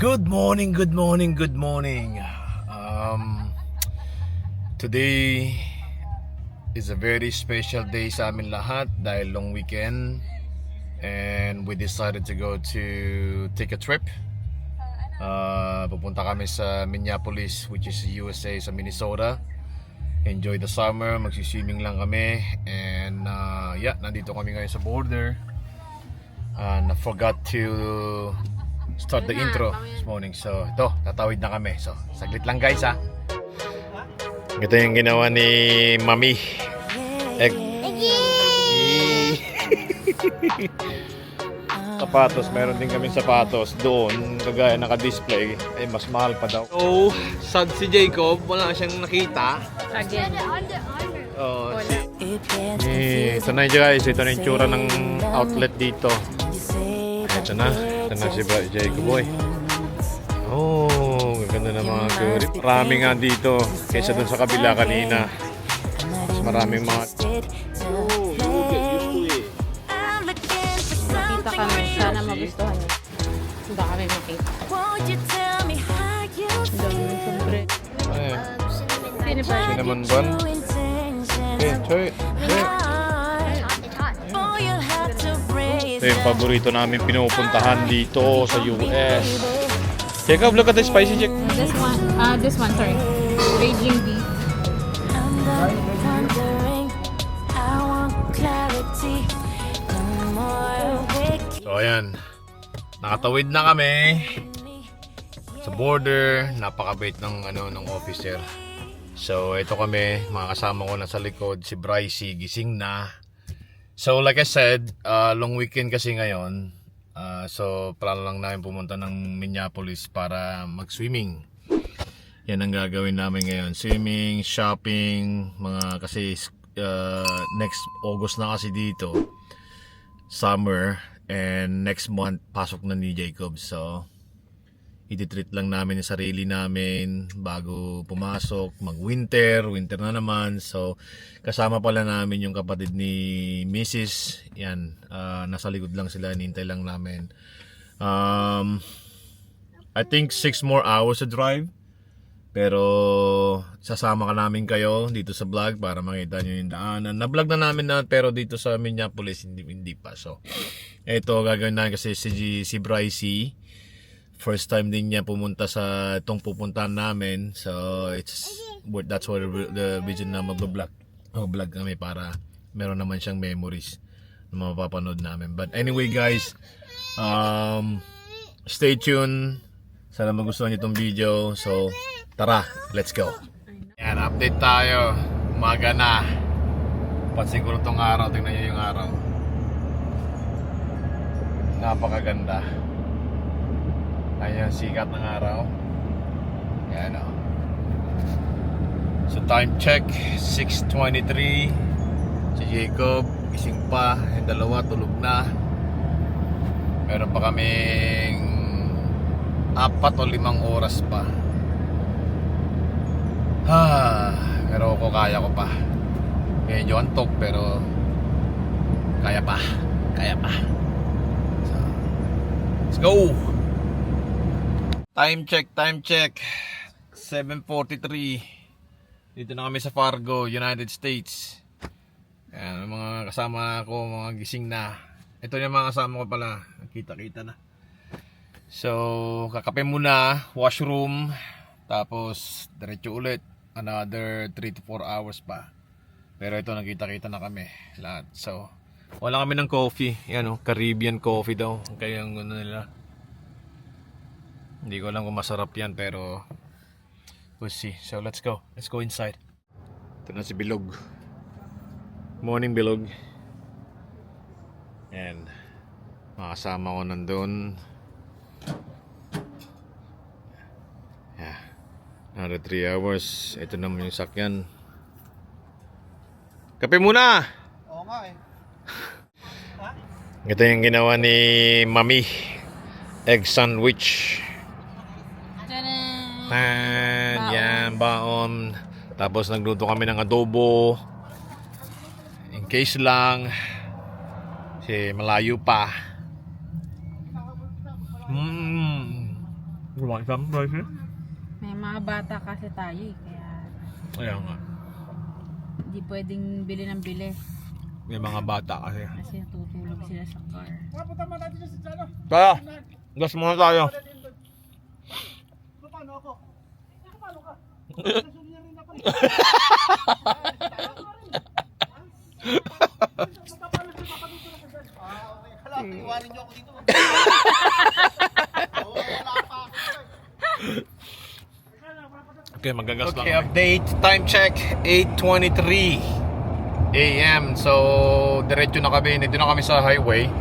Good morning, good morning, good morning. Today is a very special day sa amin lahat dahil long weekend and we decided to go to take a trip. Pupunta kami sa Minneapolis, which is USA, sa Minnesota. Enjoy the summer, magsiswimming lang kami and nandito kami ngayon sa border. And I forgot to start the intro this morning. So ito, tatawid na kami. So saglit lang guys ha. Ito yung ginawa ni Mami. Sapatos, meron din kaming sapatos doon. Kagaya naka-display, ay mas mahal pa daw. So, sad si Jacob, wala siyang nakita. Again. Oh, ito na guys, ito na yung tsura ng outlet dito. Ito na si Jacob boy. Oh, ganda ng mga curry. Marami nga dito kaysa dun sa kabila kanina. Mas maraming mga... Nakita kami. Sana magustuhan niyo. Hindi kami makita. Ang dami ng sombre. Ay, Pinipay. cinnamon bun. Okay, try it. Ito yung paborito namin pinupuntahan dito sa US. Jacob, look at the spicy chick. This one, sorry. Beijing beef. So ayan, nakatawid na kami sa border. Napakabait ng officer. So ito kami, mga kasama ko na sa likod. Si Brycey gising na. So like I said, long weekend kasi ngayon. So plano lang namin pumunta ng Minneapolis para mag-swimming. Yan ang gagawin namin ngayon. Swimming, shopping, kasi next August na kasi dito. Summer. And next month, pasok na ni Jacob. So, ititreat lang namin yung sarili namin bago pumasok. Winter na naman. So, kasama pala namin yung kapatid ni Mrs. Yan, nasa likod lang sila. Hinintay lang namin. I think 6 more hours to drive. Pero sasama ka namin kayo dito sa vlog para makita nyo yung daanan. Na-vlog na namin pero dito sa Minneapolis hindi pa. So, ito gagawin namin kasi si Brycey. First time din niya pumunta sa itong pupuntahan namin. So, that's why the vision na mag-vlog kami para meron naman siyang memories na mapapanood namin. But anyway guys, stay tuned. Sana magustuhan niyo itong video. So, tara, let's go. Yan, update tayo. Umaga na. Pansin ko itong araw. Tingnan niyo yung araw. Napakaganda. Ayan, sikat ng araw. Yan o. So time check, 6:23. Si Jacob, gising pa. Yung dalawa, tulog na. Meron pa kaming 4 o 5 oras pa. Pero kaya ko pa. Medyo antok pero kaya pa. So, let's go. Time check 7:43. Dito na kami sa Fargo, United States. Ayan, mga kasama ko, mga gising na. Ito yung mga kasama ko pala. Kita na. So, kakape muna, washroom, tapos diretso ulit. Another 3 to 4 hours pa. Pero ito, nakita na kami lahat. So, wala kami ng coffee. Yan Caribbean coffee daw. Kaya yung nila. Hindi ko alam kung masarap yan, pero we'll see. So, let's go inside. Ito na si Bilog. Morning, Bilog. And mga kasama ko nandun. Another 3 hours. Ito naman yung sakyan. Kape muna! Oo nga eh. Ito yung ginawa ni Mami. Egg sandwich. Yan, baon. Tapos nagluto kami ng adobo. In case lang. Kasi malayo pa. You want some, Bryce? May mga bata kasi tayo eh. Kaya Kaya nga. hindi pwedeng bili ng bili. May mga bata kasi. Kasi natutulog sila sa car. Kaya, gas muna tayo. Iwanin niyo ako dito. Okay, magagas lang. Okay, update. Time check, 8:23 AM. So, diretso na kami. Dito na kami sa highway.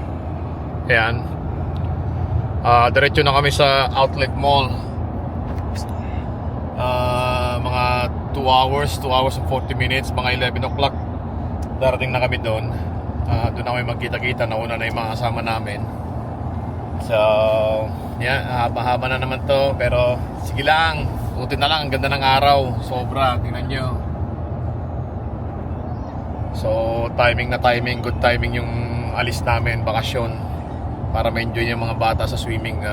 Ayan. Diretso na kami sa outlet mall. Mga 2 hours and 40 minutes. Mga 11 o'clock. Darating na kami doon. Doon na kami magkita-kita. Nauna na yung mga kasama namin. So, yan. Haba-haba na naman to. Pero, sige lang. Buti na lang. Ang ganda ng araw. Sobra. Tingnan nyo. So, timing na timing. Good timing yung alis namin. Bakasyon. Para ma-enjoy yung mga bata sa swimming.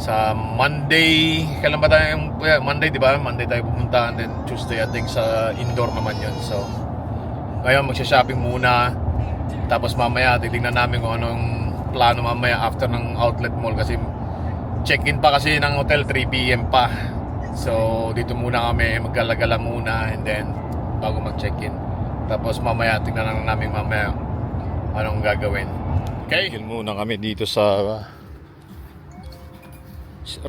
Sa Monday. Kailan ba tayo? Monday, di ba? Monday tayo pumunta. And then Tuesday, I think sa indoor naman yun. So, ngayon magsha-shopping muna. Tapos mamaya titignan namin kung anong plano mamaya after ng outlet mall kasi check-in pa kasi ng hotel 3 PM pa. So dito muna kami maggalagala muna and then bago mag-check-in. Tapos mamaya tingnan lang namin mamaya anong gagawin. Okay, muna kami dito sa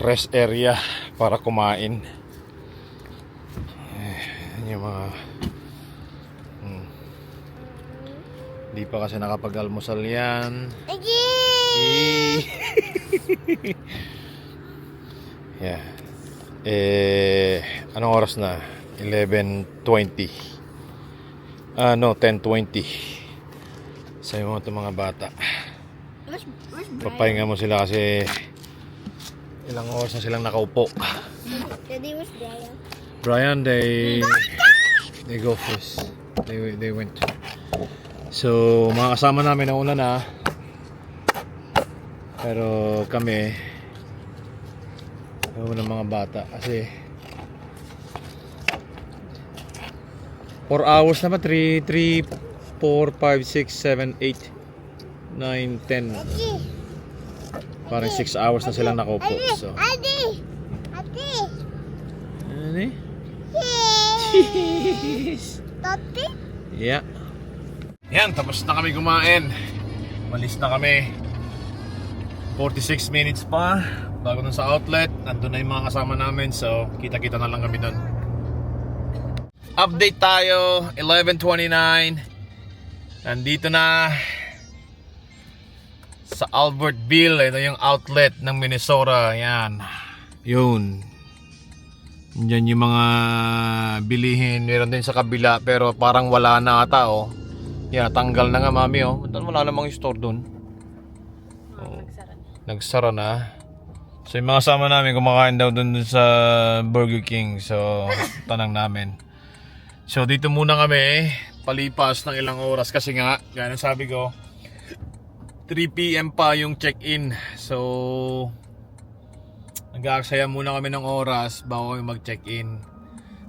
rest area para kumain. Yung mga Di pa kasi nakapag-almusal yan. Yeah. Anong oras na? 11:20. No, 10:20. Sabi mo ito mga bata. Papahinga mo sila kasi ilang oras na silang nakaupo. Daddy, where's Brian, Brian? they go first. They went. So, mga kasama namin nauna na. Pero kami ng mga bata kasi 4 hours na ba? 3, 4, 5, 6, 7, 8, 9, 10. Parang 6 hours na silang nakaupo. So, Adi! ano? Tati? Yeah. Yan, tapos na kami kumain. Malis na kami. 46 minutes pa bago nun sa outlet. Nandun na yung mga kasama namin. So, kita-kita na lang kami dun. Update tayo. 11:29. Nandito na sa Albertville. Ito yung outlet ng Minnesota. Yan. Yun. Diyan yung mga bilihin. Meron din sa kabila pero parang wala na ata oh. Yeah, tanggal na nga mami oh. Wala namang store doon. Oh, nagsara na. So yung mga sama namin kumakain daw doon sa Burger King. So tanang namin. So dito muna kami palipas ng ilang oras kasi nga gaya ng sabi ko 3 PM pa yung check-in. So nag-aaksaya muna kami ng oras bago kami mag-check-in.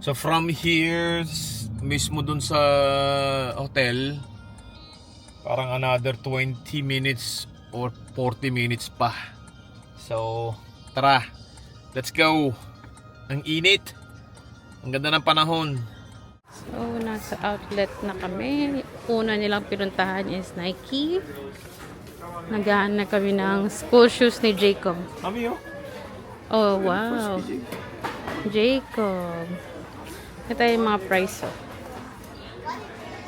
So from here mismo dun sa hotel parang another 20 minutes or 40 minutes pa. So tara, let's go. Ang init. Ang ganda ng panahon. So, nasa outlet na kami. Una nilang pinuntahan is Nike. Nagahan na kami ng school shoes ni Jacob. Mami oh. Oh, wow. Jacob. Ito yung mga price. Oh.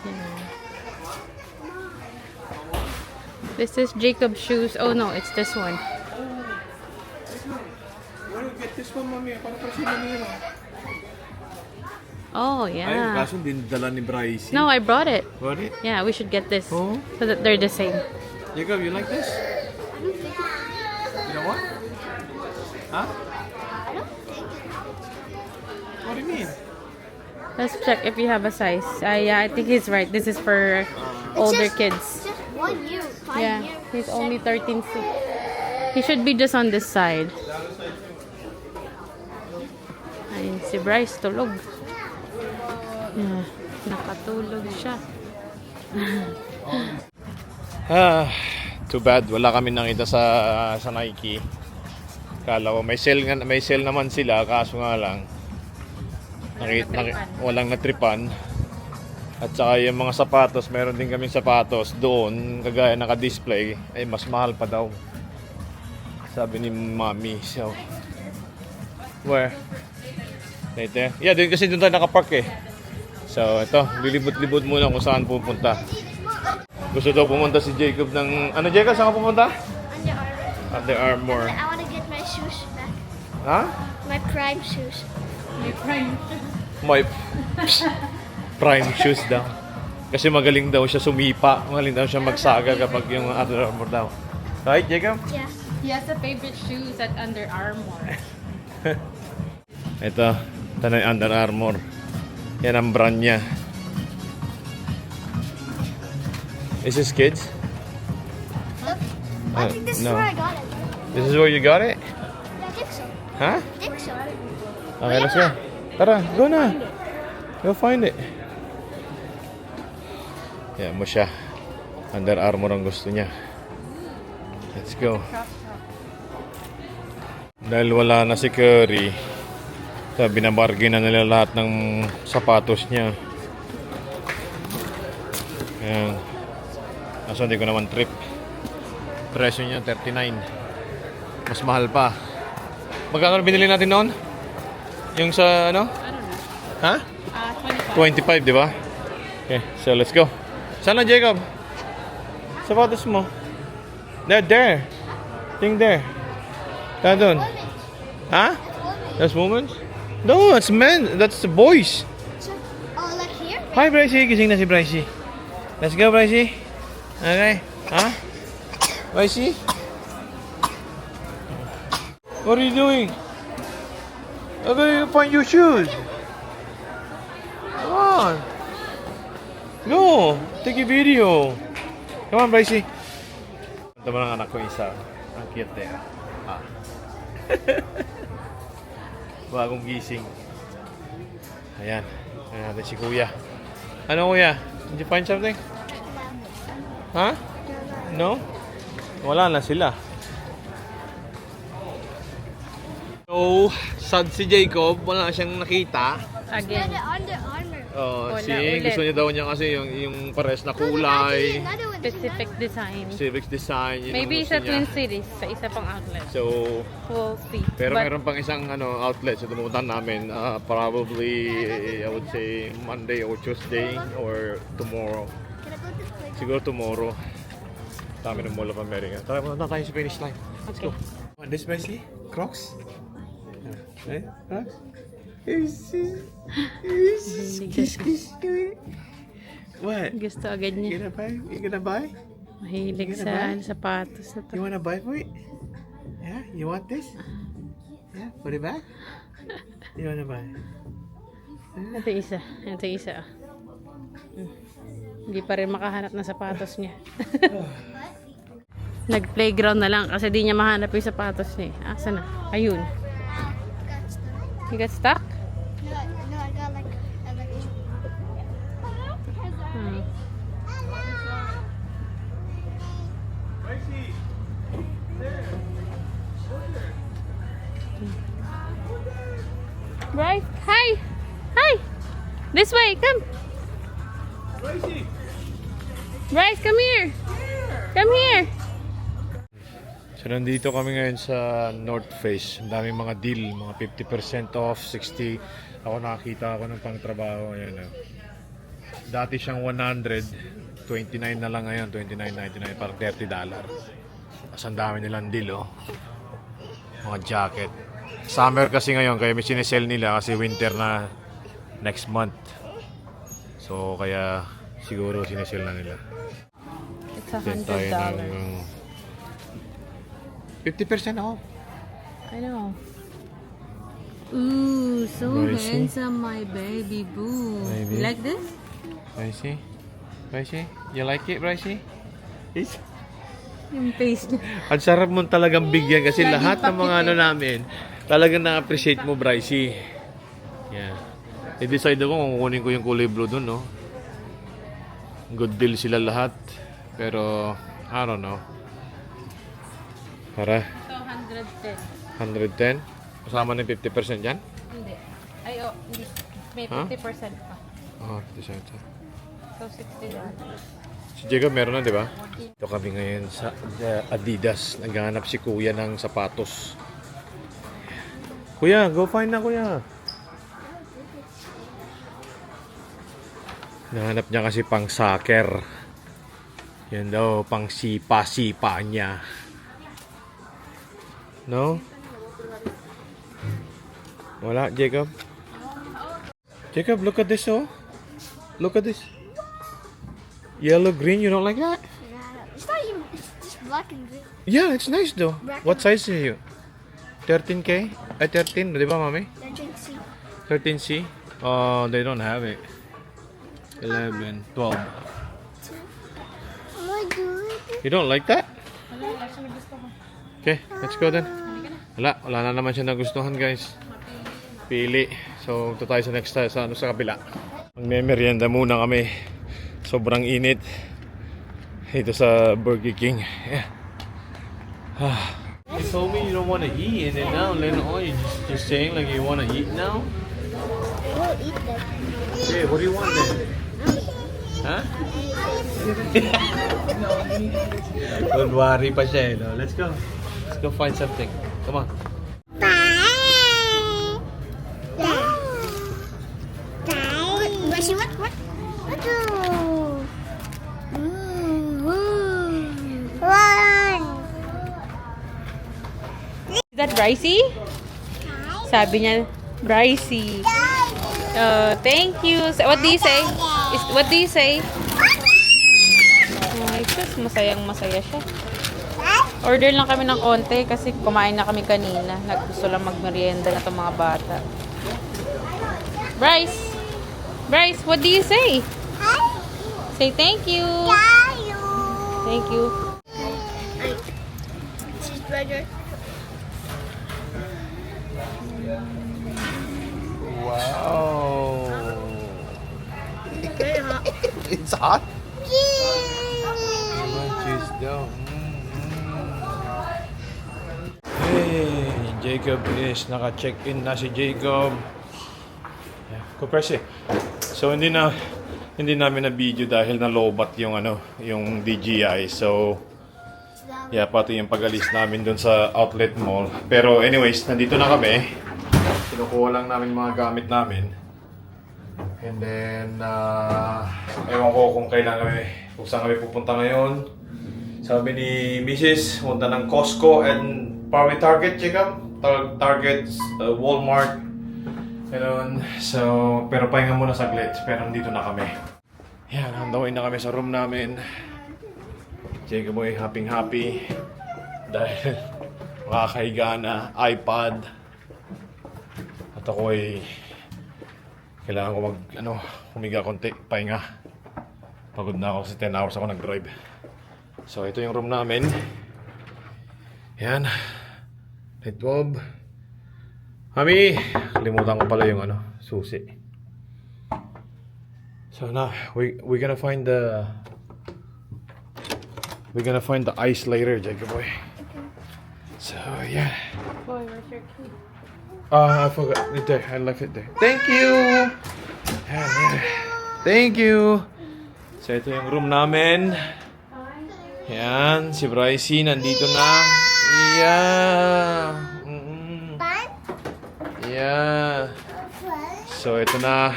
Yan. This is Jacob's shoes. Oh no, it's this one. Wanna get this one, mami? Para kasi manila. Oh, Ay, yeah. kaso din dala ni Bryce. No, I brought it. Got it? Yeah, we should get this. Oh. So that they're the same. Jacob, you like this? You know what? Huh? What do you mean? Let's check if you have a size. Yeah, I think he's right. This is for older kids. Just 1 year, 5 Yeah, years. he's only 13 feet. He should be just on this side. Ayun, si Bryce tulog. Yeah, nakatulog siya. Too bad wala kami nakita sa Nike. Kala ko may sale naman sila, kaso nga lang walang natripan. At saka yung mga sapatos, meron din kaming sapatos doon, kagaya naka-display, ay mas mahal pa daw. Sabi ni Mami. So, where? Later? Yeah, doon kasi doon tayo nakapark eh. So, ito, lilibot-libot muna kung saan pupunta. Gusto daw pumunta si Jacob ng... Ano, Jacob? Saan ka pupunta? Under Armour. I want to get my shoes back. Ha? My prime shoes. My prime shoes daw. Kasi magaling daw siya sumipa. Magaling daw siya magsaga kapag yung Under Armour daw. Right, Jacob? Yeah. He has a favorite shoes at Under Armour. Ito yung Under Armour. Yan ang brand niya. Is this kids? Look. I think this is no. where I got it. This is where you got it? Yeah, I think so. Huh? I think so. Okay, let's go. Tara, go na. Go find it. Yan mo siya. Under Armour ang gusto niya. Let's go. Dahil wala na si Curry, binabargain na nila lahat ng sapatos niya. Ayan. Kaso hindi ko naman trip. Presyo niya 39. Mas mahal pa. Magkano binili natin noon? Yung sa ano? Ha? 25, di ba? Okay, so let's go. Saan na, Jacob? Sapatos mo. There. Think there. Doon. Ha? That's women's? No, that's men. That's the boys. Oh, like here? Hi, Brycey. Gising na si Brycey. Let's go, Brycey. Okay. Huh? Brycey? What are you doing? Okay, you find your shoes. Come on. Go. Take a video. Come on, Brycey. Ito mo ng anak ko isa. Ang cute there. Ah. Bagong gising. Ayan. Ayan natin si Kuya. Ano, Kuya? Did you find something? Ha? No? Wala na sila. So, sad si Jacob, wala siyang nakita. Again. Under Armour. Oh, Wala see, ulit. gusto niya daw niya kasi yung pares na kulay. Another one. Specific design. Civics design. Yun ang Maybe gusto sa niya. Twin Cities, sa isa pang outlet. So, We'll see. pero But meron pang isang outlet sa tumutan namin. Probably, I would say, Monday or Tuesday or tomorrow. Can I go this way? Siguro tomorrow. Dami ng Mall of America. Tara, punta tayo sa finish line. Let's go. Okay. This Messi? Crocs? Eh? Crocs? What? gusto agad You niya. gonna buy? You gonna buy? Mahilig Gonna sa buy? sapatos na to. You wanna buy for it? Yeah? You want this? Yeah? Put it back? You wanna buy? Ito isa. Ito isa. Hindi pa rin makahanap ng sapatos niya. Nag-playground na lang kasi di niya mahanap yung sapatos niya. Asa na? Ayun. Got stuck. You got stuck? No, I got like Hmm. Bryce, hi! Hi! This way, come! Bryce, come here! Come here! So nandito kami ngayon sa North Face. Ang daming mga deal, mga 50% off, 60. Ako nakakita ako ng pangtrabaho. Ayan, dati siyang 100, 29 na lang ngayon, 29.99, parang $30. Mas ang dami nilang deal, oh. Mga jacket. Summer kasi ngayon, kaya may sinesell nila kasi winter na next month. So kaya siguro sinesell na nila. It's Then tayo $100. ng 50% off. I know. Ooh, so Brycey? handsome, my baby boo. Baby. You like this? Brycey? Brycey? You like it, Brycey? It's... Yung face niya. Ang sarap mo talagang bigyan kasi lahat ng mga ano namin, talagang na-appreciate mo, Brycey. Yeah. I-decide ako kung kukunin ko yung kulay blue dun, no? Good deal sila lahat. Pero, I don't know. Para, Ito, 110. 110? Kasama ng 50% yan? Hindi. Ay, oh, hindi. May Huh? 50% pa. Oh, 50%. So, $60. Si Jacob meron na, di ba? Ito kami ngayon sa Adidas. Naghahanap si Kuya ng sapatos. Kuya, go find na, Kuya. Nahanap niya kasi pang soccer. Yan daw, pang sipa-sipa niya. No? Wala, Jacob? Jacob, look at this, oh. Look at this. Yellow, green, you don't like that? Yeah, it's not even. It's just black and green. Yeah, it's nice though. What size are you? 13K? 13, di ba, Mami? They're drinking sea. 13C? Oh, they don't have it. 11, 12. Oh my god. You don't like that? Okay, let's go then. Wala na naman siya nagustuhan, guys. Pili. So, ito tayo sa next sa kabila. Magme-merienda muna kami. Sobrang init. Ito sa Burger King. Yeah. You told me you don't want to eat, and then now later on you just saying like you want to eat now. We'll eat them. Okay, what do you want then? Huh? Don't worry pa siya, no? Let's go. Let's go find something. Come on. What? Is that Brycey? Sabi niya, Brycey. Thank you. What do you say? What do you say? Ay, sus, masayang-masaya siya. Order lang kami ng konti kasi kumain na kami kanina. Naggusto lang magmerienda na itong mga bata. Bryce! Bryce, what do you say? Say thank you. Thank you. Cheeseburger. Wow. Very hot. It's hot? Cheese daw. Hey, Jacob is naka-check-in na si Jacob. Yeah, compress eh. So hindi namin na video dahil na-lowbat yung yung DJI. So yeah, pati yung pag-alis namin dun sa outlet mall. Pero anyways, nandito na kami. Kinukuha lang namin mga gamit namin. And then, ewan ko kung kung saan kami pupunta ngayon. Sabi ni Mrs. punta ng Costco and probably Target, Jacob? Target, Walmart. Ganun. So, pero pahinga muna saglit. Pero nandito na kami. Yan, handawin na kami sa room namin. Jacob ay happy dahil makakahiga na, iPad. At ako ay kailangan ko humiga konti, pahinga. Pagod na ako kasi 10 hours ako nag-drive. So, ito yung room namin. Yan. Light bulb. Mami! Kalimutan ko pala yung susi. So now, we're gonna find the ice later, Jacob boy. So, yeah. Boy, where's your key? I forgot. It there. I left it there. Thank you! Yan. Thank you! So, ito yung room namin. Yan. Si Brycey nandito na. Yeah. Yeah. So, ito na.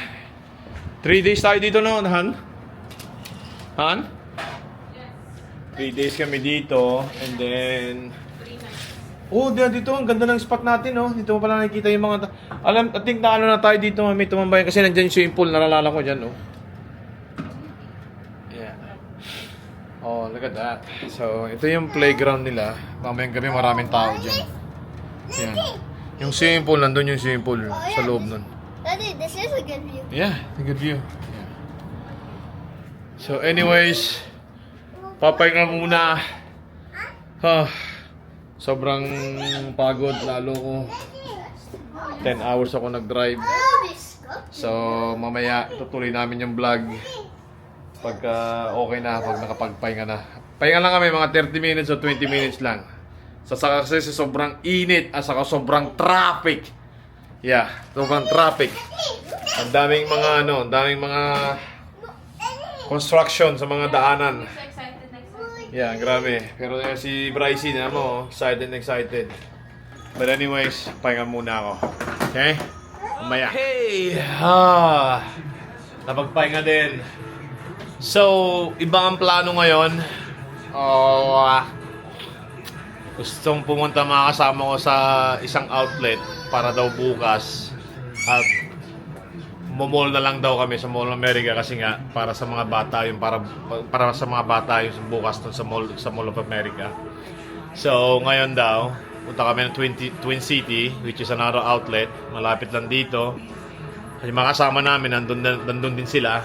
3 days tayo dito, no, Han? Han? 3 days kami dito. And then... Oh, dito. Ang ganda ng spot natin, no? Dito mo pala nakikita yung mga... I think na na tayo dito, may tumambayan. Kasi nandyan yung swimming pool. Nalala ko dyan, no? Yeah. Oh, look at that. So, ito yung playground nila. Mamayang gabi maraming tao dyan. Yan. Yung swimming pool, nandun yung swimming pool sa loob nun. Daddy, this is a good view. Yeah, a good view. Yeah. So anyways, papahinga muna. Sobrang pagod lalo ko. 10 hours ako nag-drive. So, mamaya tutuloy namin yung vlog. Pagka okay na, pag nakapagpahinga na. Pahinga lang kami, mga 30 minutes o 20 minutes lang. Kasi sa sobrang init at saka sobrang traffic. Yeah, sobrang traffic. Ang daming mga construction sa mga daanan. Yeah, grabe. Pero si Brycey na mo, excited. But anyways, pahinga muna ako. Okay? Umaya. Hey! Napagpahinga din. So, iba ang plano ngayon. Gustong pumunta mga kasama ko sa isang outlet para daw bukas. At mall na lang daw kami sa Mall of America kasi nga para sa mga bata yung para sa mga bata yung bukas dun sa Mall of America. So ngayon daw punta kami ng Twin City, which is another outlet malapit lang dito. Kasi mga kasama namin nandun din sila.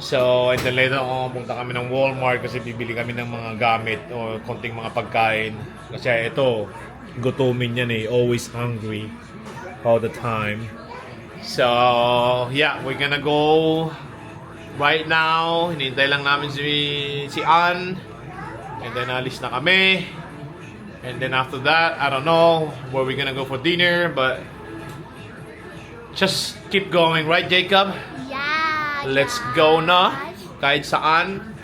So and then later punta kami ng Walmart kasi bibili kami ng mga gamit o konting mga pagkain. Kasi ito gutumin yan always hungry all the time. So, yeah, we're gonna go right now. Hinintay lang namin si Ann. And then alis na kami. And then after that, I don't know where we're gonna go for dinner, but just keep going, right, Jacob? Yeah. Let's go na. Kahit saan.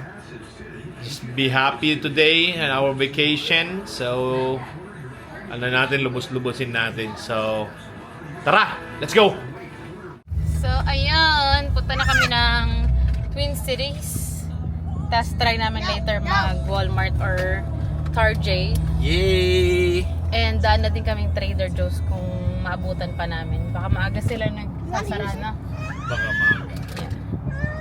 Just be happy today and our vacation. So, lubos-lubosin natin. So, tara, let's go! So, ayun. Punta na kami ng Twin Cities. Tapos try namin later mag-Walmart or Target. Yay! And daan na din kaming Trader Joe's kung maabutan pa namin. Baka maaga sila nagsasara na. Baka maaga. Yeah.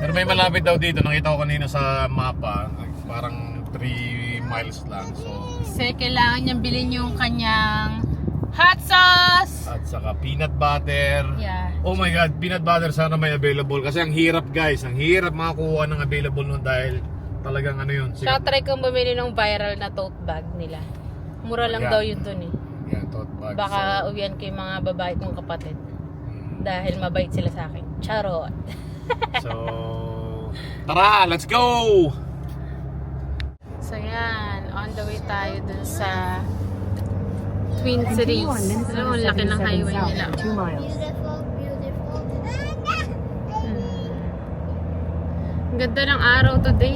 Pero may malapit daw dito. Nakita ko kanina sa mapa. Parang 3 miles lang. So, Kasi kailangan niyang bilhin yung kanyang hot sauce! at saka peanut butter. Yeah. Oh my God, peanut butter sana may available. Kasi ang hirap guys. Ang hirap makakuha ng available nun dahil talagang ano yun. So, try kong bumili ng viral na tote bag nila. Mura lang Yeah. daw yun dun eh. Yeah, tote bag. Baka uwian ko yung mga babae kong kapatid. Dahil mabait sila sa akin. Charot. So, tara, let's go! So yan, on the way tayo dun sa Twin Cities. Alam mo, laki ng highway nila. Beautiful. Ang ganda ng araw today.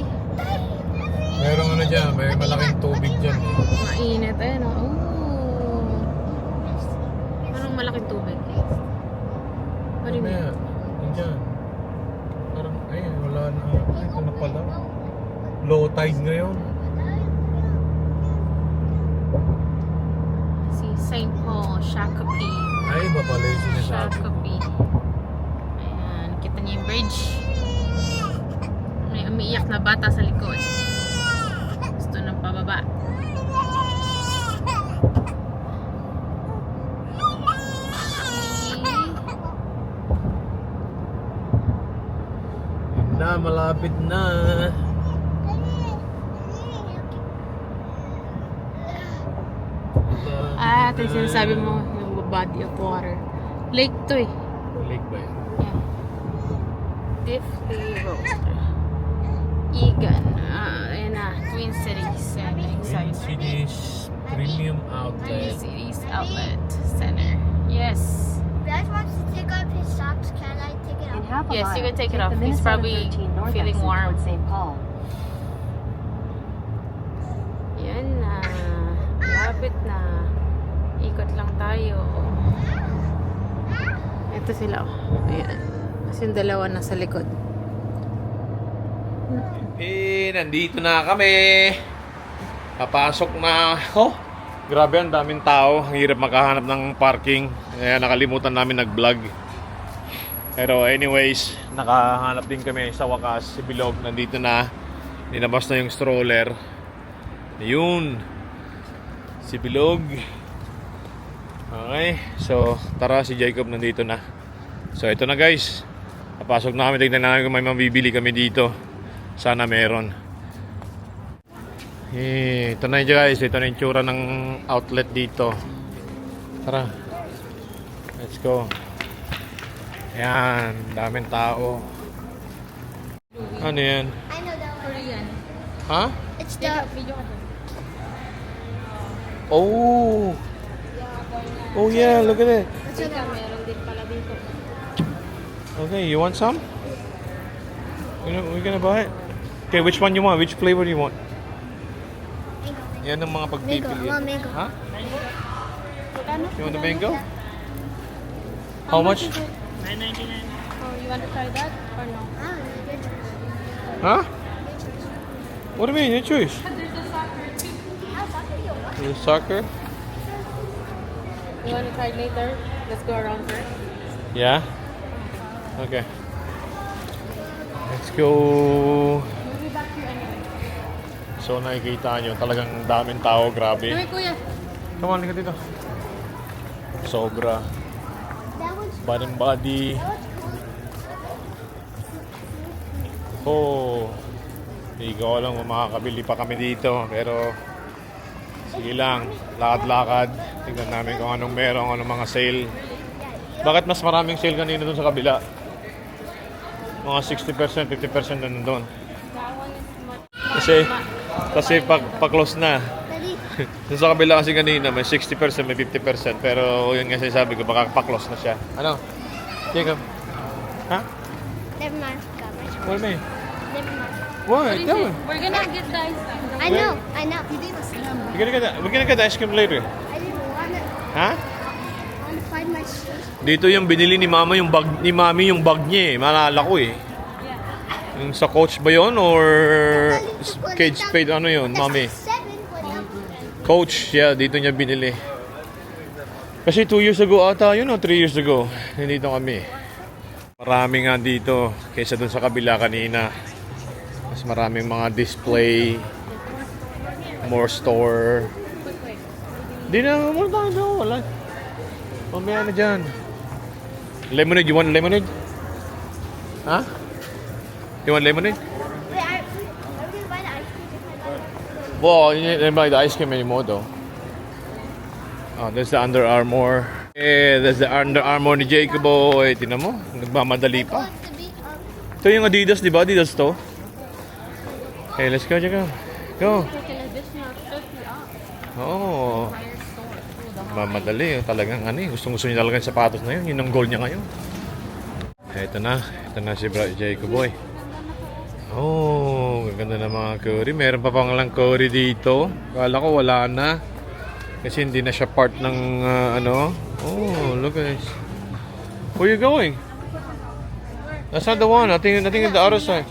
Merong ano dyan, may malaking tubig dyan. Mainit. Ayan o. Oh. Parang malaking tubig. What do you mean? Dyan. Parang, ay, wala na. Ay, ito na pala. Low tide ngayon. Si St. Paul, Shakopee. Ay, iba pala yung sinasabi. Shakopee. Ayan, kita niyo yung bridge. May umiiyak na bata sa likod. Gusto ng pababa. Na, malapit na. Ito yung sinasabi mo, yung body of water. Lake to eh. Lake ba yun? Yeah. Diffley Road. Egan. Ayan na. Twin Cities. Ayan, Twin excited. Cities Premium Twin Outlet. Cities Outlet Center. Yes. You guys want to take off his socks? Can I take it off? Yes, you can take it off. He's probably feeling warm. Yan na. Lapit na. Ikot lang tayo. Ito sila. Ayan. Kasi yung dalawa nasa likod. Nandito na kami. Papasok na. Oh, grabe ang daming tao. Ang hirap makahanap ng parking. Kaya nakalimutan namin nag-vlog. Pero anyways, nakahanap din kami sa wakas. Si Bilog nandito na. Ninabas na yung stroller. Ayun. Si Bilog. Okay. So, tara, si Jacob nandito na. So, ito na guys. Papasok na kami. Tignan namin kung may mabibili kami dito. Sana meron. Ito na yun guys, ito na yung tsura ng outlet dito. Tara. Let's go. Ayan, daming tao. Ano yan? I know that one. Korean. Ha? It's the Video ka dun. Oh! Oh yeah, look at it. Teka, meron din pala dito. Okay, you want some? We're gonna buy it. Okay, which one you want? Which flavor do you want? Yan ang mga mango. I pagpipili. want mango. Ha? Magkano? You want the mango? How much? is it? $9.99. Oh, you want to try that or no? Ah, good choice. Huh? What do you mean? Your choice. There's a soccer too. Ah, soccer, you want? The soccer? You want to try later? Let's go around first. Yeah? Okay. Let's go. We'll be back here anyway. So nakikita nyo, talagang daming tao, grabe. Kami kuya. Come on, likat dito. Sobra. That one's Body and body. Oh. Hindi ko alam kung makakabili pa kami dito. Pero, sige lang. Lakad-lakad. Tignan namin kung anong meron, anong mga sale. Bakit mas maraming sale kanina dun sa kabila? Mga 60%, 50% na nandun. That one is much. Kasi pa-close na. ready. Dun sa kabila kasi kanina may 60%, may 50%. Pero yun nga sabi ko, baka pa-close na siya. Ano? Jacob? Ha? Never mind. Got my choice. What do you mean? Never mind. What? What is Tell it? me. We're gonna get the ice cream. I know. I know. We're gonna get the ice cream later. I didn't want to. Ha? I want to find my shoes. Dito yung binili ni Mama yung bag ni Mami yung bag niya eh. Maalala ko eh. Yung sa Coach ba yun or Kate Spade ano yun, Mami? 7, but Coach, yeah, dito niya binili. Kasi 2 years ago ata yun o 3 years ago. Nandito kami. Marami nga dito kaysa dun sa kabila kanina. Mas maraming mga display, more store. Di na, muna tayo doon. Wala. Mamaya na dyan. Lemonade, you want lemonade? Ha? You want lemonade? wait, I'm gonna buy the ice cream if I like. Well, you didn't buy the ice cream anymore though. Oh, there's the Under Armour. Eh, there's the Under Armour ni Jacob. Eh, tinan mo, nagmamadali pa. To be Ito yung Adidas, di ba? Adidas to. Okay, let's go, Jacob. Go. Oo. Mamadali. Talagang ano eh. Gustong-gusto niya talaga yung sapatos na yun. Yun ang goal niya ngayon. Ito na. Ito na si Jacob boy. Oh, gaganda ng mga curry. Meron pa pang lang curry dito. Kala ko wala na. Kasi hindi na siya part ng ano. Oh, look guys. Where you going? That's not the one. I think it's the other side.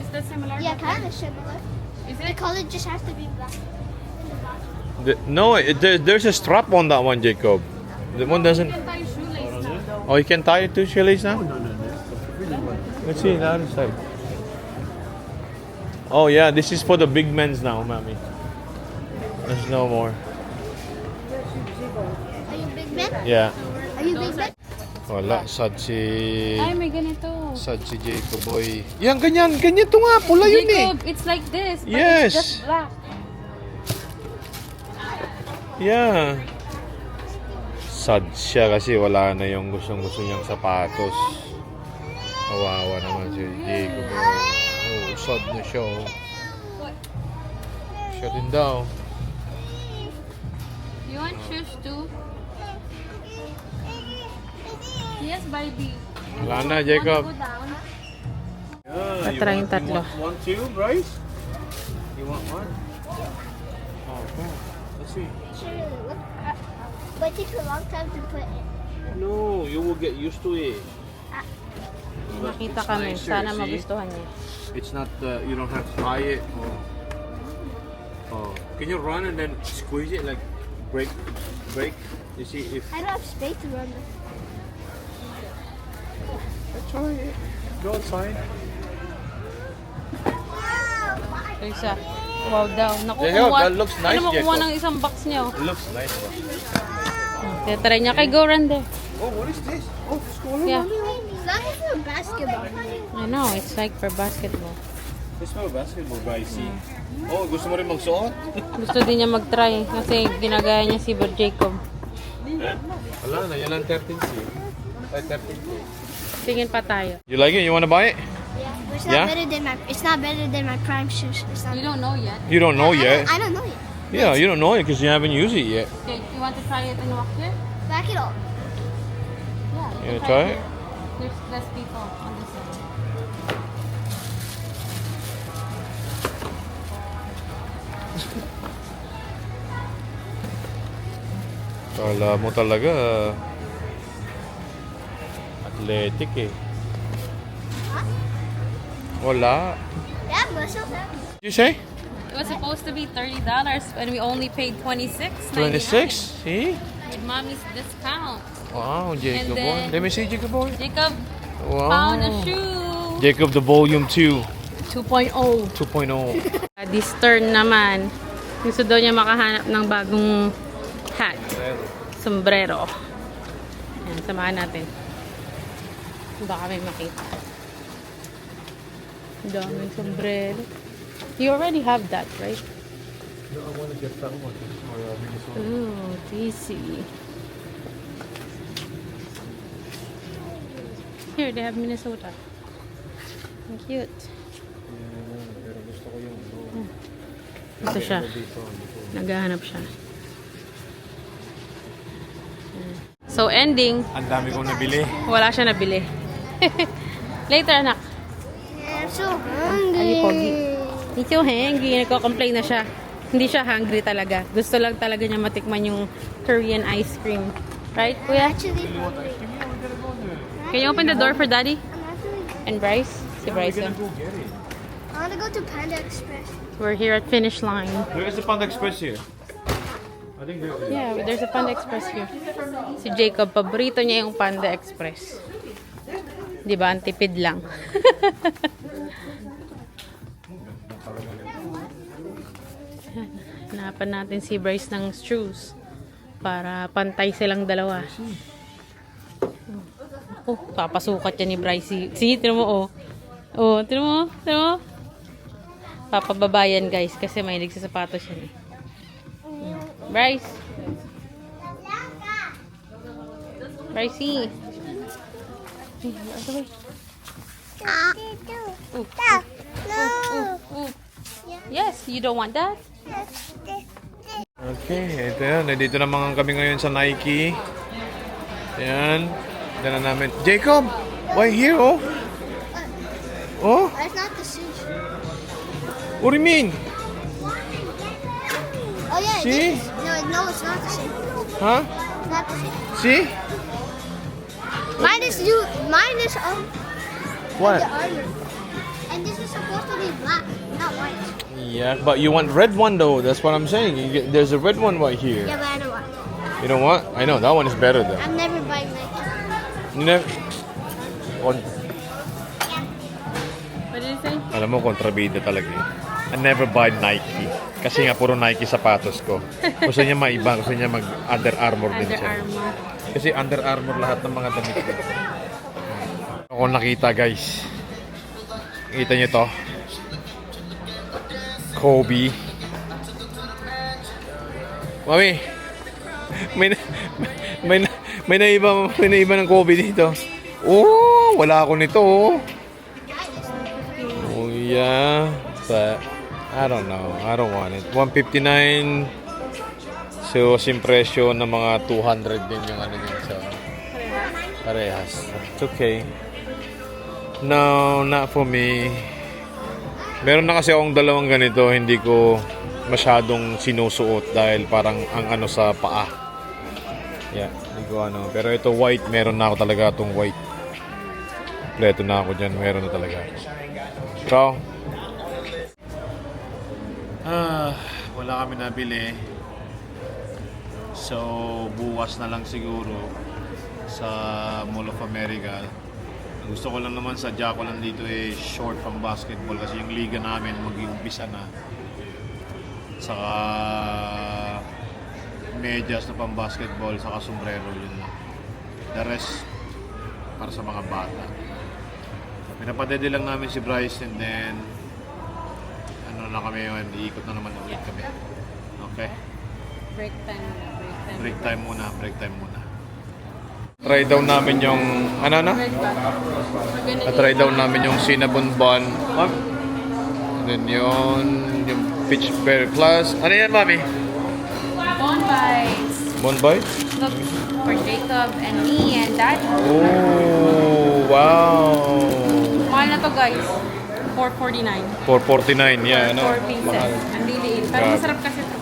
Is that similar? Yeah, kind of similar. Is The it? color just has to be black. No, there's a strap on that one, Jacob. The one doesn't. You can tie shoelace now though. Oh, you can tie it to shoelace now? Let's see the other side. Oh yeah, this is for the big men's now, mommy. There's no more. Are you big man? Yeah. Are you big man? Wala, sad si... Ay, may ganito. Sad si Jacob boy. Yan, ganyan. Ganyan to nga. Pula yun eh. Jacob, it's like this. But Yes. It's just black. Yeah. Sad siya kasi wala na yung gustong-gusto niyang sapatos. Kawawa naman si Jacob boy. Oh, sad na siya oh. Siya din daw. You want shoes too? Yes, baby. Wala na, Jacob. Want to go down? Tatra yung tatlo. One, two, Bryce? You want one? Oh, okay. Let's see. But it takes a long time to put in. No, you will get used to it. Makita It's kami. nicer, Sana see? magustuhan niya. It's not, you don't have to tie it. Oh. Can you run and then squeeze it like break? You see if... I don't have space to run this. Try it. Go outside. Ito isa. Wow daw. Naku, Jacob, kumuha- that looks nice, Ano mo kumuha Jacob. ng isang box niya? Oh. It looks nice. Titry niya. Kay go run there. Oh, what is this? Oh, school. Yeah. That is for basketball. I know. It's like for basketball. It's for basketball, Bryce. See? Oh, gusto mo rin magsuot? Gusto din niya mag-try kasi ginagaya niya si Bro Jacob. Wala na, yan ang 13C. Ay, 13C. Tingin pa tayo. You like it? You wanna buy it? Yeah. It's not Yeah? better than my. It's not better than my prime shoes. It's not. You don't know yet. You don't know yet. I don't know yet. Yeah, you don't know it because you haven't used it yet. Okay, you want to try it and walk here? Back it up. Yeah. You wanna try it? There's less people on this side. Kala mo talaga athletic eh. Wala. Yeah, but so sad. You say? It was supposed to be $30 and we only paid $26.99 26? See? with mommy's discount. Wow, Jacob boy. then- Let me see Jacob boy. Jacob Wow. found a shoe. Jacob the volume 2. 2.0. 2.0. This turn naman, gusto daw niya makahanap ng bagong hat. Sombrero. Ayan, samahan natin. Baka may makita. Ang daming sombrero. You already have that, right? No, I want to get that one. Oh, DC. Here, they have Minnesota. Ang cute. Pero gusto ko yung Ito siya. Naghahanap siya. So, ending, Ang dami kong nabili. wala siya nabili. Later, anak. I'm so Ay, pogi. hungry. Ito, hangry. Nagko-complain na siya. Hindi siya hungry talaga. Gusto lang talaga niya matikman yung Korean ice cream. Right, kuya? Actually hungry. Can you open the door for daddy? I'm actually. And Bryce? Si Bryce. Go yun. get it. I want to go to Panda Express. We're here at finish line. There is a Panda Express here. I think there is. Yeah, there's a Panda Express here. Si Jacob, paborito niya yung Panda Express. Di ba? Ang tipid lang. Hanapan natin si Bryce ng shoes para pantay silang dalawa. Oh, papasukat yan ni Bryce. Tinan mo, oh. Oh, tinan mo, tinan mo. Papababayan, guys, kasi may nagsasapatos yan eh. Bryce. Brycey. Hey, other way. Ooh, ooh, ooh. Yes, you don't want that? Okay, ito yan. Nandito naman kami ngayon sa Nike. Ayan. Dala namin. Jacob! Why here, oh? Oh? That's not the shoes. What do you mean? Oh yeah. See? This is, no, it's not the same. Huh? It's not the same. See? Mine is you. Mine is What? the armor. And this is supposed to be black, not white. Yeah, but you want red one though. That's what I'm saying. There's a red one right here. Yeah, but I don't want. You know what? I know that one is better though. I'm never buying Nike. You never. What did you say? Alam mo, kontrabida talaga yun. I never buy Nike. Kasi nga, puro Nike sapatos ko. Gusto niya maiba. Gusto niya mag Under Armour din Under siya. Armour. Kasi Under Armour lahat ng mga damit ko. Ako nakita guys. Kita niyo to. Kobe. Mami. May naiba ng Kobe dito. Oh, wala ako nito. Oh. Oh yeah, but I don't know. I don't want it. 159. So, sin presyo ng mga 200 din yung ano yun sa parehas. It's okay. No, not for me. Meron na kasi akong dalawang ganito, hindi ko masyadong sinusuot dahil parang ang ano sa paa. Yeah, hindi ko ano. Pero ito white, meron na ako talaga itong white. Kompleto na ako dyan, meron na talaga. Ikaw? Wala kami nabili. So, bukas na lang siguro sa Mall of America. Ang gusto ko lang naman sa Jaco lang dito eh short pang basketball kasi yung liga namin mag-iumpisa na. Saka medyas na pang basketball saka sombrero yun lang. The rest para sa mga bata. Pinapadede lang namin si Bryce and then ano ano na kami yun, iikot na naman ulit kami. Okay? Break time muna. Break time muna, break time muna. Try down namin yung, ano? Try down namin yung cinnamon bun. And then yung peach pear class. Ano yan, mami? Bone bites. Bun bites? Look, for Jacob and me and Dad. Oh, wow. Mahal na to guys. $4.49. $4.49, yeah, ano? 4 pieces. Mahal. Ang liliit. Pero Grabe. masarap kasi ito.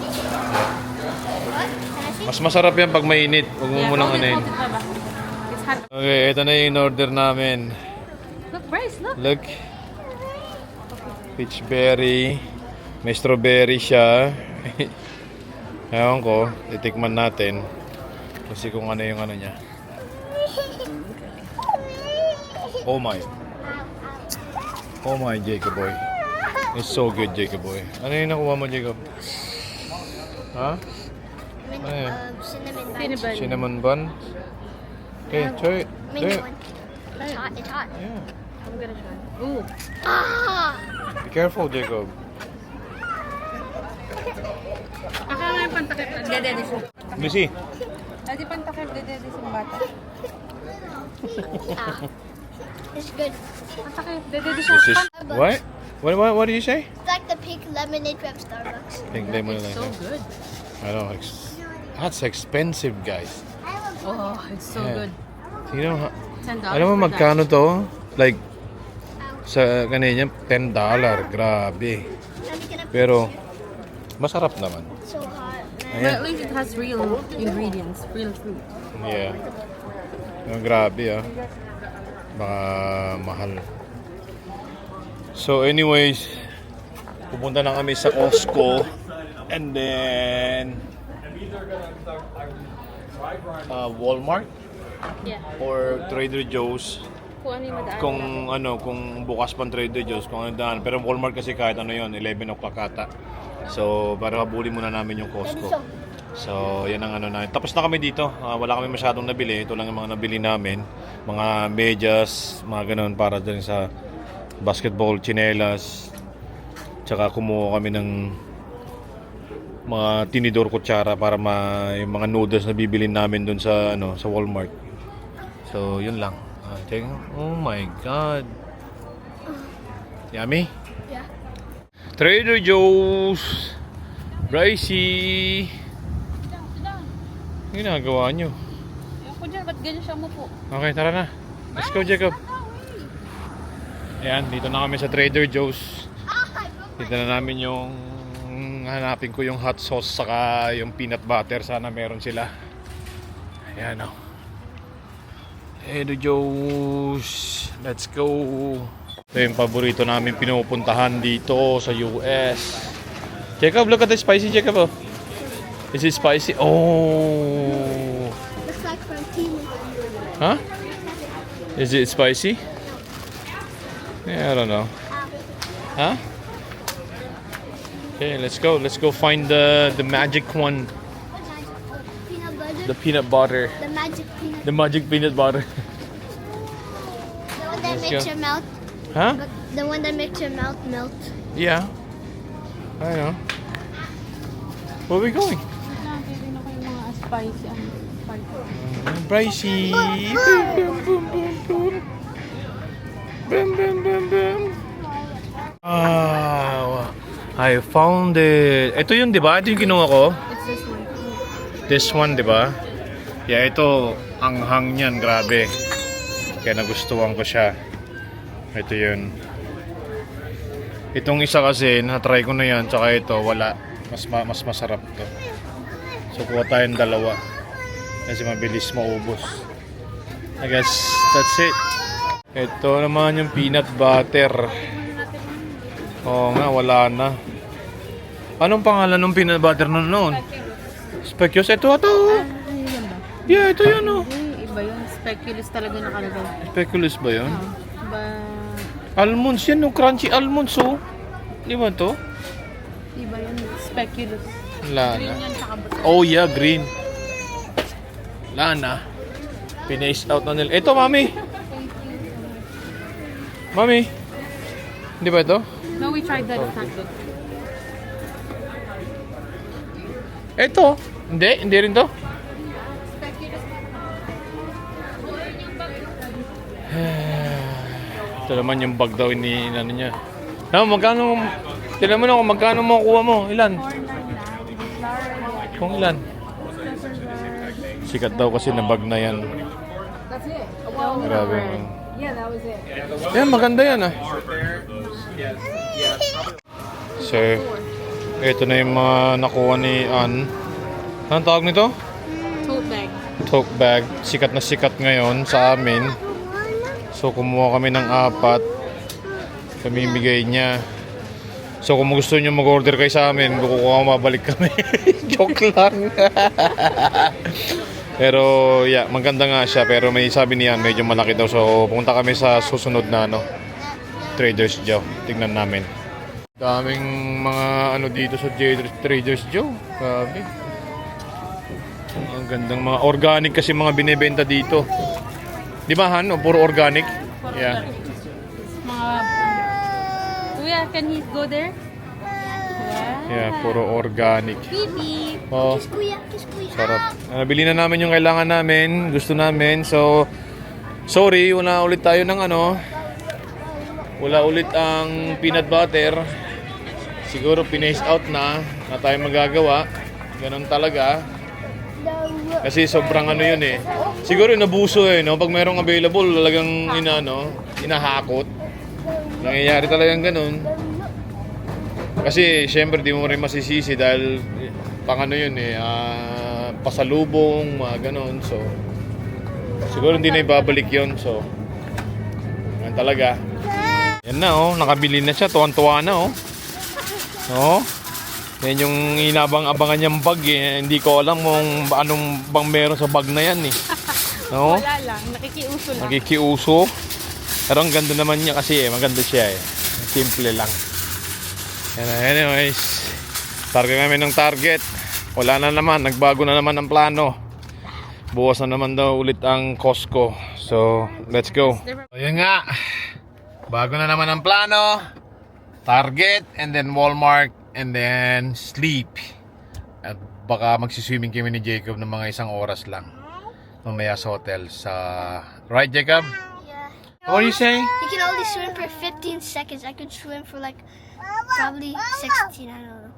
Mas masarap yan pag mainit. Huwag mo munang hold it, anuin. hold it, Baba. It's hot. Okay, ito na yung in-order namin. Look, Bryce, look. Look. Peach berry. May strawberry siya. Ewan ko, titikman natin. Kasi kung ano yung ano niya. Oh my. Oh my, Jacob boy. It's so good, Jacob boy. Ano yung nakuha mo, Jacob? Ha? Ano yan? Cinnamon bun. Cinnamon. Cinnamon bun? Okay, try it. Do Mint it. one. It's hot. It's hot. Yeah. I'm gonna try. Ooh. Ah! Be careful, Jacob. Akala nga yung pantakip na dededis yung Let me see. Hindi pantakip dededis yung bata. It's good. Pantakip dededis This is yung what? What do you say? It's like the pink lemonade from Starbucks. Pink lemon. It's so good. I know. That's expensive, guys. Oh, it's so Yeah. good. You know, $10 alam mo for magkano to? Like, sa kanina, $10. Grabe. I'm gonna Pero, masarap naman. so hot, that. man. But at least it has real ingredients, real fruit. Yeah. Ang grabe ah. Baka mahal. So anyways, pupunta na kami sa Costco. And then Walmart Yeah. or Trader Joe's. Kung ano yung madaan. Kung bukas pang Trader Joe's, kung ano daan. Pero Walmart kasi kahit ano yon, 11 o'clock ata. So, para habulin muna namin yung Costco. So, yan ang ano na. Tapos na kami dito. Wala kami masyadong nabili. Ito lang yung mga nabili namin. Mga medyas, mga ganun para din sa basketball, chinelas. Tsaka kumuha kami ng mga tinidor kutsara para yung mga noodles na bibilin namin dun sa sa Walmart. So, yun lang. Oh my God. Yummy? Yeah. Trader Joe's. Brycey. Ano ginagawa nyo? Ako dyan, ba't ganyan siya umupo? Okay, tara na. Let's go, Jacob. Ayan, dito na kami sa Trader Joe's. Dito na namin yung hanapin ko yung hot sauce saka yung peanut butter. Sana meron sila. Ayan o. Trader Joe's. Let's go. Ito yung paborito namin pinupuntahan dito sa US. Jacob, look at the spicy, Jacob. Oh. Is it spicy? Oh. Looks like from Timu. Huh? Is it spicy? Yeah, I don't know. Huh? Okay, let's go. Let's go find the magic one. Peanut butter. The peanut butter. The magic peanut. The magic peanut butter. The one that Let's makes go. your mouth. Huh? The one that makes your mouth melt. Yeah. I know. Where are we going? Nakakita na ko yung mga spicy. Pricey. Boom, boom, boom, boom, boom. Boom, boom, boom, boom. Ah, I found it. Ito yun, di ba? Ito yung kinuha ko. It's this one. This one, di ba? Yeah, ito, ang hang niyan, grabe. Kaya nagustuhan ko siya. Ito yun. Itong isa kasi, na-try ko na yan, tsaka ito, wala. Mas masarap to. So, kuha tayong dalawa. Kasi mabilis maubos. I guess, that's it. Ito naman yung peanut butter. Oo nga, wala na. Anong pangalan ng peanut butter na noon? Speculoos. Ito. Ay, yan ba? Yeah, ito yun oh. Iba yun. Speculoos talaga nakalagay. Speculoos ba yun? Ba... Almonds yan, no? Crunchy almonds, oh. Di ba to? Iba yun. Speculoos. Wala Green na. yan tsaka butter. Oh yeah, green. Wala na. Pinace out na nila. Ito, mami. Mami. Di ba ito? No, we tried that. It's not good. Ito. Hindi rin to. Ito naman yung bag daw ini ano niya. Magkano? Tignan mo na kung magkano mo kuha mo. Ilan? Kung ilan? Sikat daw kasi na bag na yan. Grabe. Yan, maganda yan ah. So, ito na yung mga nakuha ni Ann. Anong tawag nito? Tote bag. Tote bag. Sikat na sikat ngayon sa amin. So, kumuha kami ng 4. Pamimigay niya. So, kung gusto nyo mag-order kayo sa amin, kukuha mabalik kami. Joke lang. Pero, yeah, maganda nga siya. Pero may sabi niyan, medyo malaki daw. So, pumunta kami sa susunod na Trader's Joe. Tignan namin. Daming mga ano dito sa Trader's Joe. Grabe. Ang gandang mga organic kasi mga binebenta dito. Di ba, Han? O, puro organic? Yeah. Mga... Kuya, can he go there? Yeah, puro organic. Bibi. Oh, Kiss kuya, kiss kuya. sarap. Nabili na namin yung kailangan namin, gusto namin. So, sorry, wala ulit tayo ng ano. Wala ulit ang peanut butter. Siguro pinace out na tayo magagawa. Ganon talaga. Kasi sobrang ano yun eh. Siguro nabuso eh, no? Pag mayroong available, talagang inahakot. Nangyayari talagang ganun. Kasi syempre di mo rin masisisi dahil pang ano yun eh, pasalubong, mga ganun. So, siguro hindi na ibabalik yun. So, yan talaga. Yan na oh, nakabili na siya. Tuwan-tuwa na oh. Oh. Yan yung inabang-abangan niyang bag eh. Hindi ko alam kung anong bang meron sa bag na yan eh. No? Wala lang, nakikiuso lang. Nakikiuso. Pero ang ganda naman niya kasi eh. Maganda siya eh. Simple lang. Anyways, target kami ng target. Wala na naman, nagbago na naman ang plano. Bukas na naman daw ulit ang Costco. So, let's go. Ayan nga. Bago na naman ang plano. Target, and then Walmart, and then sleep. At baka magsiswimming kami ni Jacob ng mga 1 oras lang. Mamaya sa hotel. Right, Jacob? Yeah. What are you saying? You can only swim for 15 seconds. I could swim for like probably 16. I don't know.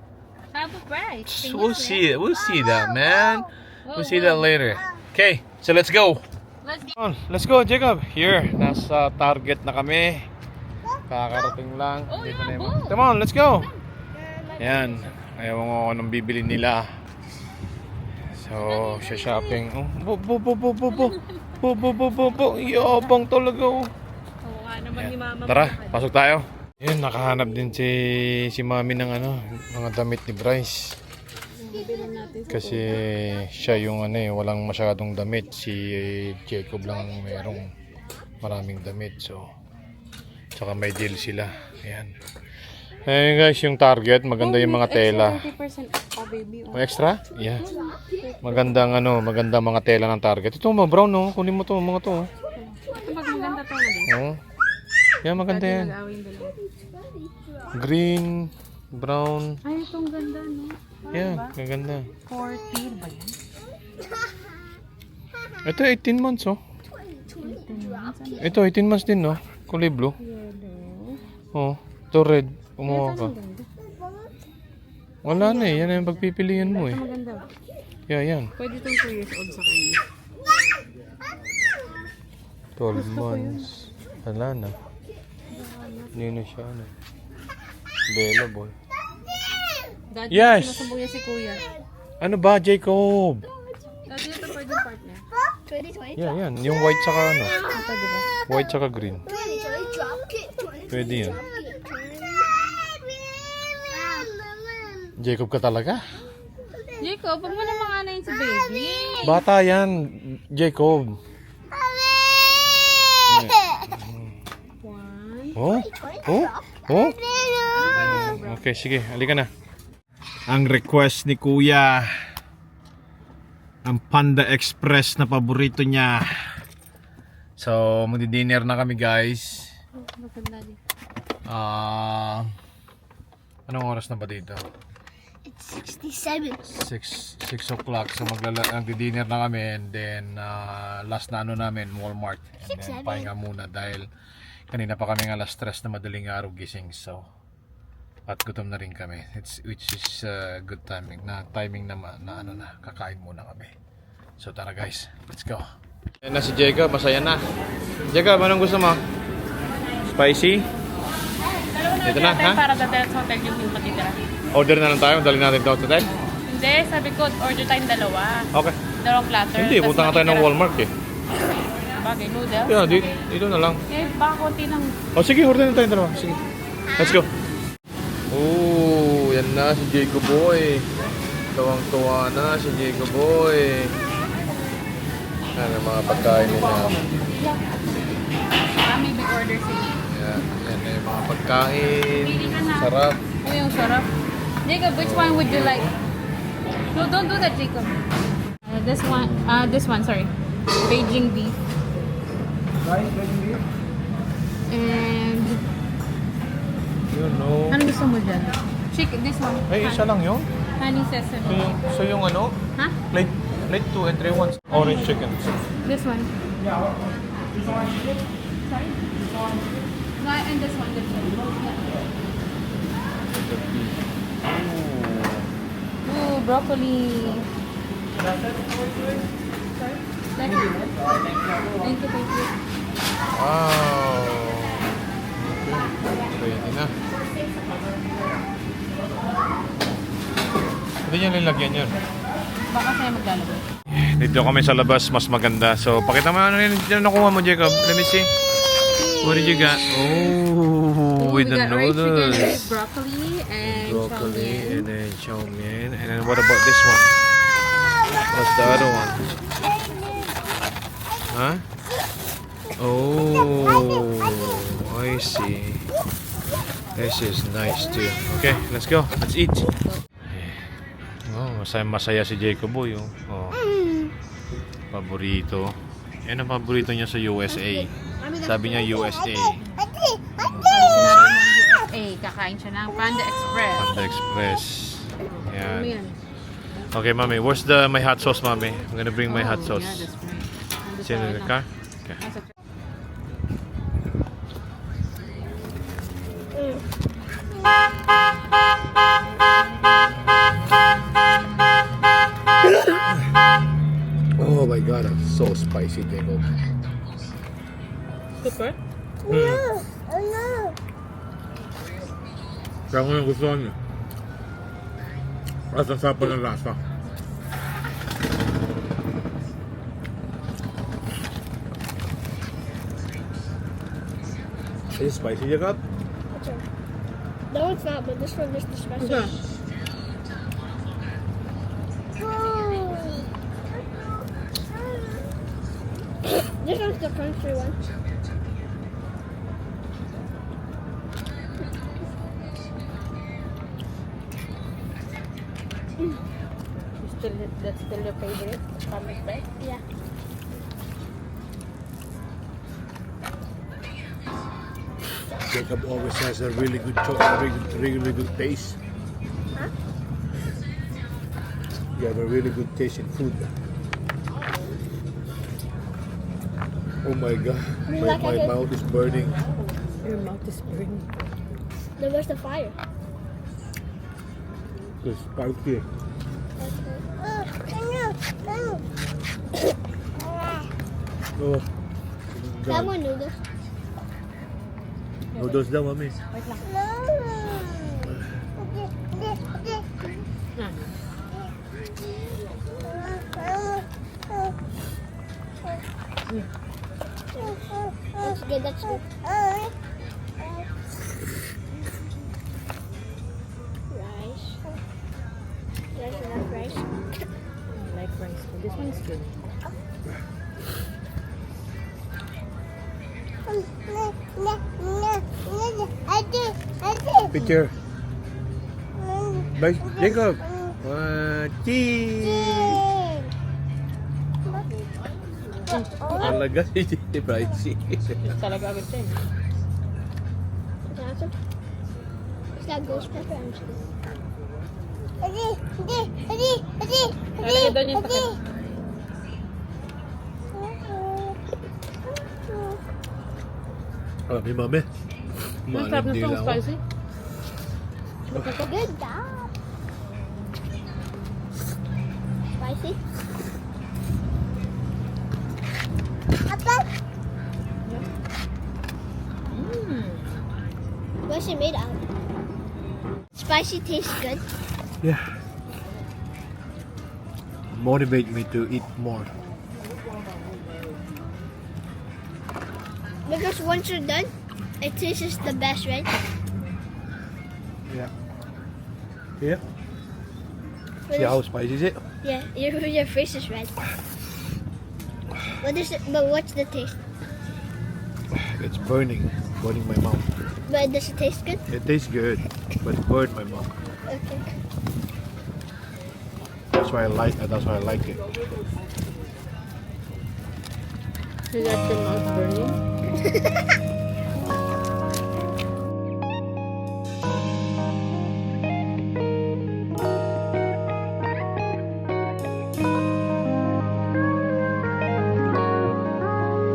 Have a break. We'll see it. We'll see that, man. We'll see that later. Okay, so let's go. Let's go. Let's go, Jacob. Here, nasa Target na kami. Kakarating lang. Oh, Dito yeah, na yung- go. Come on, let's go. Yan. Ayaw ko anong bibili nila. So, siya shopping. Oh, po. Yabang talaga. Oh. Oo nga naman ni Mama. Tara, pasok tayo. Yun, nakahanap din si Mami ng mga damit ni Bryce. Kasi siya yung walang masyadong damit. Si Jacob lang merong maraming damit. So, tsaka may deal sila. Ayan. Ayan guys, yung Target, maganda yung mga tela. 30% pa, baby. May extra? Yeah. Magandang mga tela ng Target. Ito mga brown no, kunin mo to, mga to. Ito pag maganda to na din. Oh. Yan maganda yan. Mag-awing dalawa. Green, brown. Ay, itong ganda, no? Yeah, maganda. 40 ba yan? Ito 18 months oh. Ito 18 months din no. Kulay blue. Oh, ito red. Kumuha ka. Wala na eh. Yan ang pagpipilian mo eh. Maganda. Yeah, yan. Pwede itong 2 years old sa kanya. 12 months. Wala na. Hindi na siya ano. Bella boy. Daddy, Yes! sinasabog niya si Kuya. Ano ba, Jacob? Daddy, ito pwede partner. 2020. Yeah, yan. Yung white tsaka ano. Ito, di ba? White tsaka green. 2020 drop kick. Pwede yan. Jacob ka talaga? Jacob, huwag mo na manganayin si baby. Bata yan, Jacob. One. Oh? Oh? Oh? Okay, sige. Halika na. Ang request ni Kuya. Ang Panda Express na paborito niya. So, magdi-dinner na kami guys. Maganda din. Anong oras na ba dito? 67. 6 o'clock. So magdi-dinner na kami and then last na ano namin, Walmart. And then 6, 7. pahinga muna dahil kanina pa kami alas 3 na madaling araw gising. So at gutom na rin kami. Which is good timing na ano na kakain muna kami. So tara guys, let's go. Ayan na si Jacob, masaya na. Jacob, anong gusto mo? Spicy? Ito na, ha? Para sa hotel yung matitira. Order na lang tayo, dali natin ito today. Hindi, sabi ko, order tayong dalawa. Okay. Dalawang platter. Hindi, tas punta nga tayo ng matitira. Walmart eh. Bagay, noodle. Yeah, dito na lang. Eh, baka konti lang. Oh, sige, order na tayo dalawa. Sige. Let's go. Oh, yan na si Jacob Boy. Tuwang-tuwa na si Jacob Boy. Yan ang mga pagkain nila. May big order sila. Yan na yung mga pagkain. Sarap. Oh, yung sarap. Jacob, which one would you like? No, don't do that, Jacob. This one, sorry. Beijing beef. And, You know. ano gusto mo dyan? Chicken, this one. Ay, isa lang yun. Honey sesame. So yung ano, Huh? plate 2 and 3 ones. Orange chicken. This one. Sorry? No, and this one. Ooh, broccoli. Sorry? Thank you. Thank you. Wow. Pwede na. Hindi niya nilagyan yun. Baka sa'yo maglalagay. Dito kami sa labas, mas maganda. So, pakita mo ano yung nakuha mo, Jacob. Let me see. What did you got? Oh, with we the got orange chicken noodles. with broccoli and Broccoli chow mein. and then chow mein. And then what about this one? What's the other one? Huh? Oh, I see. This is nice too. Okay, let's go. Let's eat. Oh, masaya si Jacob Boy. Oh. Paborito. Yan ang paborito niya sa USA. Sabi niya USA. USA, kakain siya ng Panda Express. Panda Express. Ano Yan. yan? Okay, mommy. Where's my hot sauce, mommy? I'm gonna bring my hot sauce. Yeah, that's right. It's in the car? Okay. Oh my god, it's so spicy, Jacob. Super? Kaya ko yung gusto niyo. At ang sapa ng lasa. Is it spicy, Jacob? No, it's not, but this one is the special. Okay. This one's the country one. That's still your favorite? Panda Express? Yeah. Jacob always has a really good really good taste. Huh? You have a really good taste in food. Oh my god, mean, like I my could- mouth is burning. Your mouth is burning. Then where's the fire? It's spicy. Oh, That one noodles. noodles daw, mami. Wait lang. That's good, that's good. Rice. There's enough rice. I like rice, but this one is good. Picture. Bye, Jacob. Cheese. Talaga si Pricey. Talaga agad siya. Is that ghost pepper? I'm just kidding. Lalagay doon yung takip. Alam ni mami. Ang sarap na itong spicy. Good job. Spicy? What's it made out of? Spicy tastes good. Yeah. Motivate me to eat more. Because once you're done, it tastes the best, right? Yeah. Yeah. But See how spicy is it? yeah, your face is red. What is it? But what's the taste? It's burning my mouth. But does it taste good? It tastes good, but it burned my mouth. Okay. That's why I like it. You got your mouth burning.